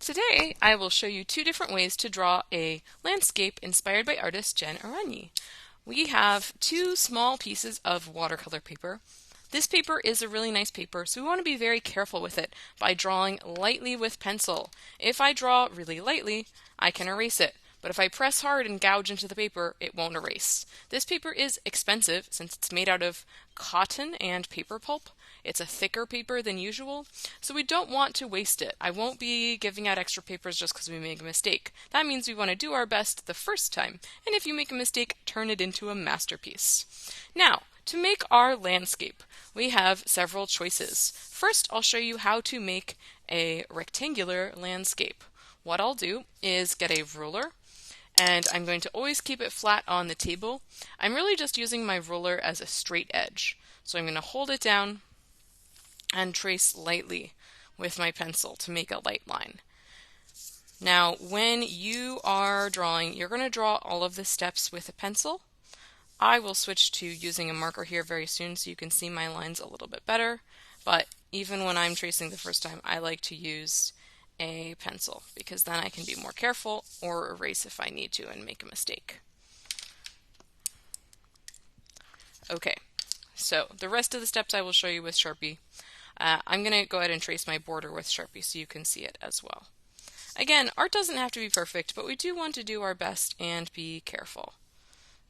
Today I will show you two different ways to draw a landscape inspired by artist Jen Aranyi. We have two small pieces of watercolor paper. This paper is a really nice paper, so we want to be very careful with it by drawing lightly with pencil. If I draw really lightly, I can erase it, but if I press hard and gouge into the paper, it won't erase. This paper is expensive since it's made out of cotton and paper pulp. It's a thicker paper than usual, so we don't want to waste it. I won't be giving out extra papers just because we make a mistake. That means we want to do our best the first time, and if you make a mistake, turn it into a masterpiece. Now, to make our landscape, we have several choices. First, I'll show you how to make a rectangular landscape. What I'll do is get a ruler, and I'm going to always keep it flat on the table. I'm really just using my ruler as a straight edge. So I'm going to hold it down and trace lightly with my pencil to make a light line. Now, when you are drawing, you're going to draw all of the steps with a pencil. I will switch to using a marker here very soon so you can see my lines a little bit better, but even when I'm tracing the first time, I like to use a pencil because then I can be more careful or erase if I need to and make a mistake. Okay, so the rest of the steps I will show you with Sharpie. I'm going to go ahead and trace my border with Sharpie so you can see it as well. Again, art doesn't have to be perfect, but we do want to do our best and be careful.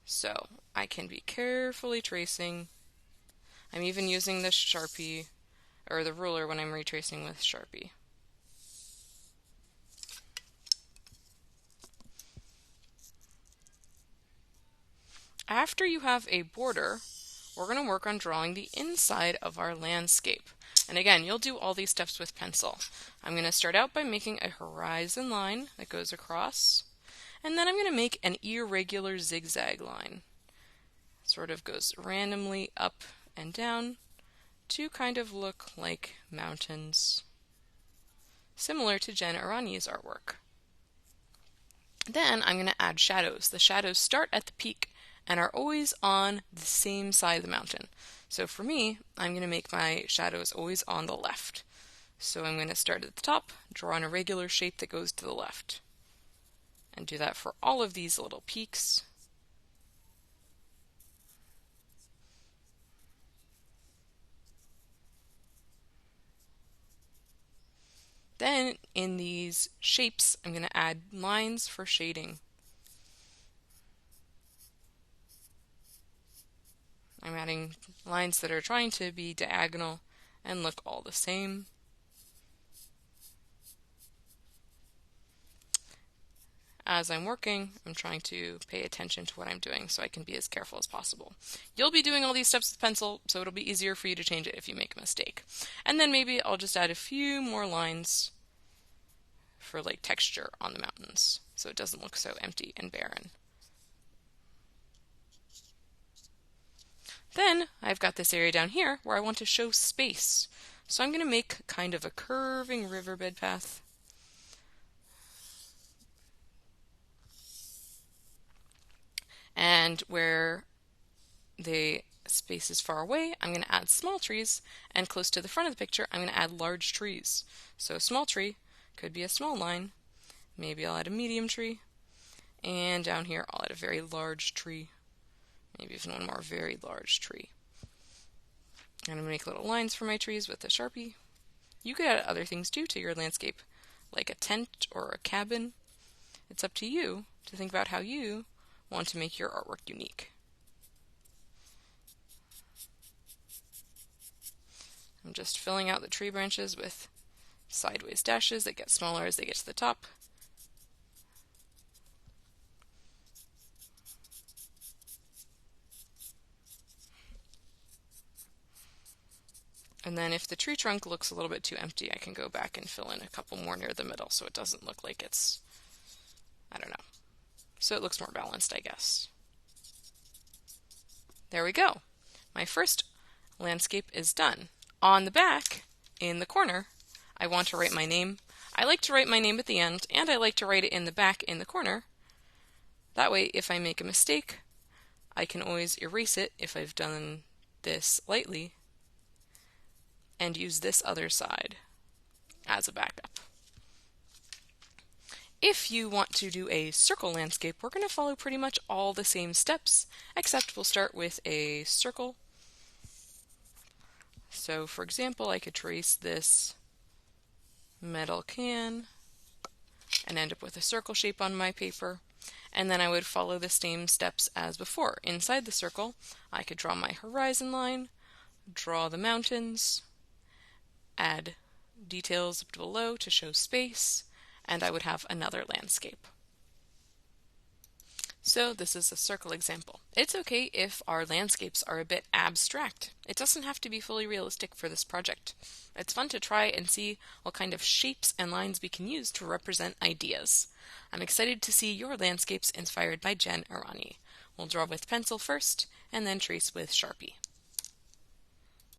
So I can be carefully tracing. I'm even using the Sharpie or the ruler when I'm retracing with Sharpie. After you have a border, we're going to work on drawing the inside of our landscape. And again, you'll do all these steps with pencil. I'm going to start out by making a horizon line that goes across, and then I'm going to make an irregular zigzag line. Sort of goes randomly up and down to kind of look like mountains, similar to Jen Aranyi's artwork. Then I'm going to add shadows. The shadows start at the peak and are always on the same side of the mountain. So for me, I'm going to make my shadows always on the left. So I'm going to start at the top, draw an irregular shape that goes to the left, and do that for all of these little peaks. Then in these shapes, I'm going to add lines for shading. I'm adding lines that are trying to be diagonal and look all the same. As I'm working, I'm trying to pay attention to what I'm doing so I can be as careful as possible. You'll be doing all these steps with pencil, so it'll be easier for you to change it if you make a mistake. And then maybe I'll just add a few more lines for like texture on the mountains so it doesn't look so empty and barren. Then I've got this area down here where I want to show space. So I'm going to make kind of a curving riverbed path. And where the space is far away, I'm going to add small trees, and close to the front of the picture, I'm going to add large trees. So a small tree could be a small line. Maybe I'll add a medium tree. And down here, I'll add a very large tree. Maybe even one more very large tree. I'm going to make little lines for my trees with a Sharpie. You could add other things too to your landscape, like a tent or a cabin. It's up to you to think about how you want to make your artwork unique. I'm just filling out the tree branches with sideways dashes that get smaller as they get to the top. And then if the tree trunk looks a little bit too empty, I can go back and fill in a couple more near the middle so it doesn't look like it's, I don't know. So it looks more balanced, I guess. There we go. My first landscape is done. On the back, in the corner, I want to write my name. I like to write my name at the end, and I like to write it in the back in the corner. That way, if I make a mistake, I can always erase it if I've done this lightly, and use this other side as a backup. If you want to do a circle landscape, we're going to follow pretty much all the same steps, except we'll start with a circle. So for example, I could trace this metal can and end up with a circle shape on my paper. And then I would follow the same steps as before. Inside the circle, I could draw my horizon line, draw the mountains, add details below to show space, and I would have another landscape. So this is a circle example. It's okay if our landscapes are a bit abstract. It doesn't have to be fully realistic for this project. It's fun to try and see what kind of shapes and lines we can use to represent ideas. I'm excited to see your landscapes inspired by Jen Aranyi. We'll draw with pencil first, and then trace with Sharpie.